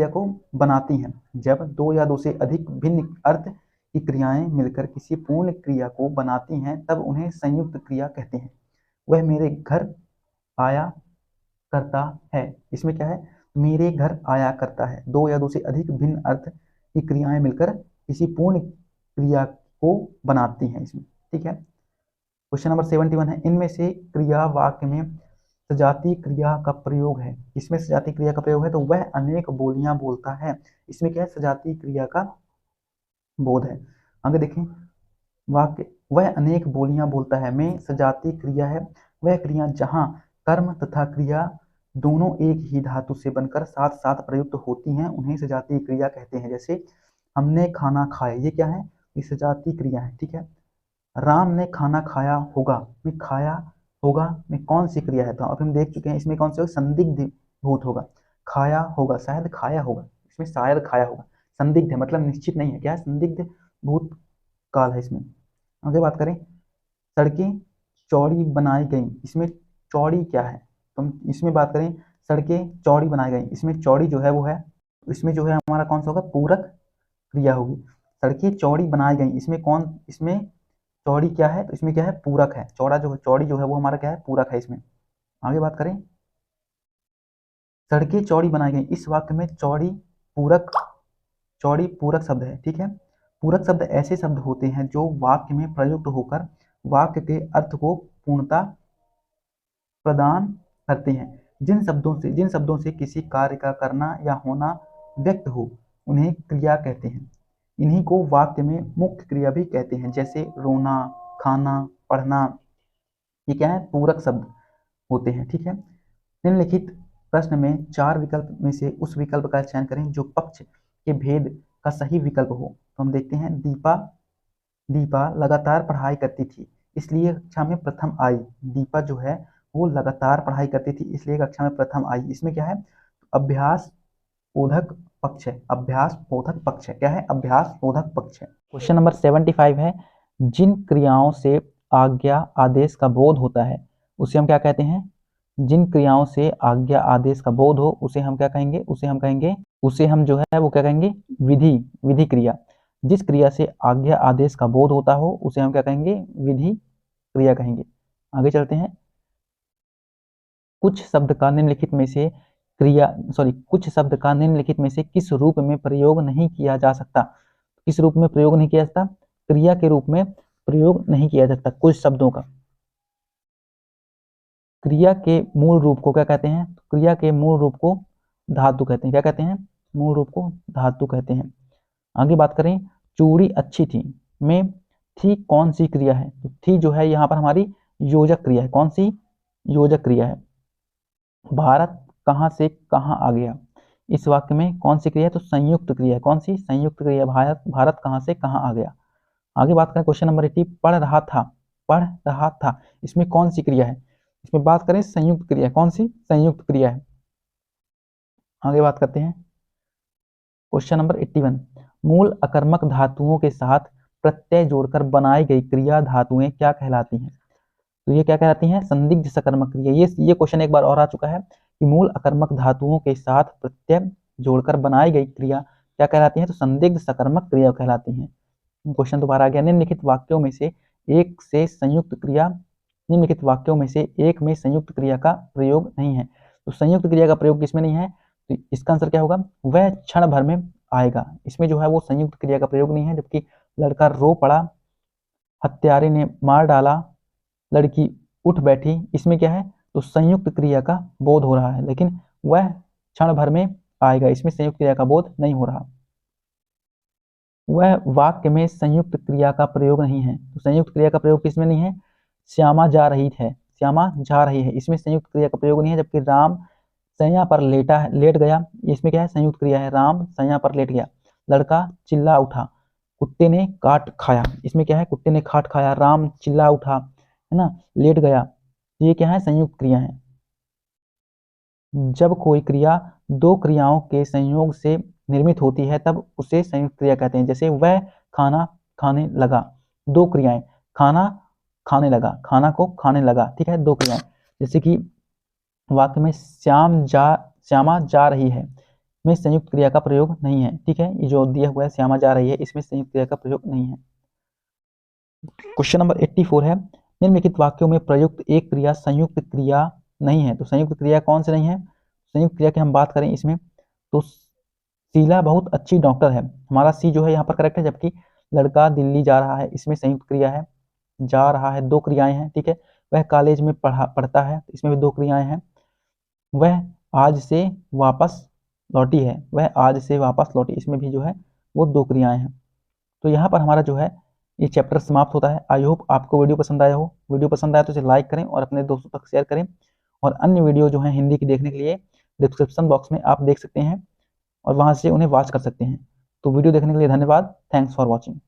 को बनाती हैं। जब दो या दो से अधिक भिन्न अर्थ की क्रियाएं मिलकर किसी पूर्ण क्रिया को बनाती हैं तब उन्हें संयुक्त क्रिया कहते हैं। वह मेरे घर आया करता है, इसमें क्या है, मेरे घर आया करता है, दो या दो से अधिक भिन्न अर्थ की क्रियाएं मिलकर किसी पूर्ण क्रिया को बनाती हैं इसमें। ठीक है, क्वेश्चन नंबर 71 है, इनमें से क्रिया वाक्य में सजाती क्रिया का प्रयोग है, इसमें सजाती क्रिया का प्रयोग है, तो वह अनेक बोलियां बोलता है, इसमें क्या है, सजाती क्रिया का बोध है। आगे देखें वाक्य, वह अनेक बोलियां बोलता है में सजाती क्रिया है, वह क्रिया जहां कर्म तथा क्रिया दोनों एक ही धातु से बनकर साथ साथ प्रयुक्त होती हैं उन्हें सजाती क्रिया कहते हैं। जैसे हमने खाना खाया, ये क्या है, ये सजाती क्रिया है। ठीक है, राम ने खाना खाया होगा, में खाया होगा में कौन सी क्रिया है, तो अब हम देख चुके हैं इसमें कौन सा संदिग्ध भूत होगा, खाया होगा, शायद खाया होगा, इसमें शायद खाया होगा, संदिग्ध है मतलब निश्चित नहीं है, क्या है, संदिग्ध भूत काल है इसमें। आगे बात करें, सड़कें चौड़ी बनाई गई, इसमें चौड़ी क्या है, तो हम इसमें बात करें सड़कें चौड़ी बनाई गई, इसमें चौड़ी जो है वो है, इसमें जो है हमारा कौन सा होगा, पूरक क्रिया होगी। सड़कें चौड़ी बनाई गई, इसमें कौन, इसमें चौड़ी क्या है, तो इसमें क्या है, पूरक है, चौड़ा जो है, चौड़ी जो है वो हमारा क्या है, पूरक है इसमें। आगे बात करें, सड़कें चौड़ी बनाई गई, इस वाक्य में चौड़ी पूरक, चौड़ी पूरक शब्द है। ठीक है, पूरक शब्द ऐसे शब्द होते हैं जो वाक्य में प्रयुक्त होकर वाक्य के अर्थ को पूर्णता प्रदान करते हैं। जिन शब्दों से किसी कार्य का करना या होना व्यक्त हो उन्हें क्रिया कहते हैं। इन्हीं को वाक्य में मुख्य क्रिया भी कहते हैं, जैसे रोना, खाना, पढ़ना, ये क्या है, पूरक शब्द होते हैं। ठीक है, निम्नलिखित प्रश्न में 4 विकल्प में से उस विकल्प का चयन करें जो पक्ष के भेद का सही विकल्प हो। तो हम देखते हैं, दीपा दीपा लगातार पढ़ाई करती थी इसलिए कक्षा में प्रथम आई, दीपा जो है वो लगातार पढ़ाई करती थी इसलिए कक्षा में प्रथम आई, इसमें क्या है, अभ्यास बोधक पक्ष है, अभ्यास बोधक पक्ष है, क्या है, अभ्यास बोधक पक्ष है। क्वेश्चन नंबर 75 है, जिन क्रियाओं से आज्ञा आदेश का बोध होता है उसे हम क्या कहते हैं, जिन क्रियाओं से आज्ञा आदेश का बोध हो उसे हम क्या कहेंगे, उसे हम जो है वो क्या कहेंगे, विधि, विधि क्रिया। जिस क्रिया से आज्ञा आदेश का बोध होता हो उसे हम क्या कहेंगे, विधि क्रिया कहेंगे। आगे चलते हैं, कुछ शब्द का निम्नलिखित में से किस रूप में प्रयोग नहीं किया जा सकता, किस रूप में प्रयोग नहीं किया जाता, क्रिया के रूप में प्रयोग नहीं किया जा सकता कुछ शब्दों का। क्रिया के मूल रूप को क्या कहते हैं? क्रिया के मूल रूप को धातु कहते हैं। क्या कहते हैं? मूल रूप को धातु कहते हैं। आगे बात करें, चूड़ी अच्छी थी में थी कौन सी क्रिया है? तो थी जो है यहाँ पर हमारी योजक क्रिया है। कौन सी? योजक क्रिया है। भारत कहाँ से कहाँ आ गया, इस वाक्य में कौन सी क्रिया है? तो संयुक्त क्रिया है। कौन सी? संयुक्त क्रिया। भारत कहाँ से कहाँ आ गया। आगे बात करें क्वेश्चन नंबर 80, पढ़ रहा था। पढ़ रहा था, इसमें कौन सी क्रिया है? इसमें बात करें संयुक्त क्रिया। कौन सी? संयुक्त क्रिया है। आगे बात करते हैं क्वेश्चन नंबर 81, मूल अकर्मक धातुओं के साथ प्रत्यय जोड़कर बनाई गई क्रिया धातुएं क्या कहलाती हैं? तो ये क्या कहलाती हैं? संदिग्ध सकर्मक क्रिया। ये क्वेश्चन एक बार और आ चुका है कि मूल अकर्मक धातुओं के साथ प्रत्यय जोड़कर बनाई गई क्रिया क्या कहलाती है? तो संदिग्ध सकर्मक क्रिया कहलाती है। क्वेश्चन दोबारा आ गया, निम्नलिखित वाक्यों में से एक में संयुक्त क्रिया का प्रयोग नहीं है। तो संयुक्त क्रिया का प्रयोग किसमें नहीं है? तो इसका आंसर क्या होगा? वह क्षण भर में आएगा। इसमें जो है वो संयुक्त क्रिया का प्रयोग नहीं है। जबकि लड़का रो पड़ा, हत्यारे ने मार डाला, लड़की उठ बैठी, इसमें क्या है? तो संयुक्त क्रिया का बोध हो रहा है, लेकिन वह क्षण भर में आएगा, इसमें संयुक्त क्रिया का बोध नहीं हो रहा। वह वाक्य में संयुक्त क्रिया का प्रयोग नहीं है। तो संयुक्त क्रिया का प्रयोग किसमें नहीं है? श्यामा जा रही है, श्यामा जा रही है, इसमें संयुक्त क्रिया का प्रयोग नहीं है। जबकि राम सैया पर लेट गया, इसमें क्या है? संयुक्त क्रिया है। राम सैया पर लेट गया, लड़का चिल्ला उठा, कुत्ते ने काट खाया, इसमें क्या है? कुत्ते ने काट खाया, राम चिल्ला उठा, है ना, लेट गया, ये क्या है? संयुक्त क्रिया है। जब कोई क्रिया दो क्रियाओं के संयोग से निर्मित होती है तब उसे संयुक्त क्रिया कहते हैं। जैसे वह खाना खाने लगा, दो क्रियाएं, खाना खाने लगा, खाना को खाने लगा, ठीक है, दो क्रियाएं। जैसे कि वाक्य में श्यामा जा रही है में संयुक्त क्रिया का प्रयोग नहीं है, ठीक है। ये जो दिया हुआ है श्यामा जा रही है, इसमें संयुक्त क्रिया का प्रयोग नहीं है। क्वेश्चन नंबर 84 है, निम्नलिखित वाक्यों में प्रयुक्त एक क्रिया संयुक्त क्रिया नहीं है। तो संयुक्त क्रिया कौन से नहीं है? संयुक्त क्रिया की हम बात करें इसमें, तो शीला बहुत अच्छी डॉक्टर है, हमारा सी जो है यहाँ पर करेक्ट है। जबकि लड़का दिल्ली जा रहा है, इसमें संयुक्त क्रिया है, जा रहा है, दो क्रियाएं हैं, ठीक है। वह कॉलेज में पढ़ता है, इसमें भी दो क्रियाएं हैं। वह आज से वापस लौटी है, वह आज से वापस लौटी, इसमें भी जो है वो दो क्रियाएं हैं। तो यहाँ पर हमारा जो है ये चैप्टर समाप्त होता है। आई होप आपको वीडियो पसंद आया हो। वीडियो पसंद आया तो इसे लाइक करें और अपने दोस्तों तक शेयर करें। और अन्य वीडियो जो है हिंदी की देखने के लिए डिस्क्रिप्शन बॉक्स में आप देख सकते हैं और वहाँ से उन्हें वॉच कर सकते हैं। तो वीडियो देखने के लिए धन्यवाद। Thanks for watching.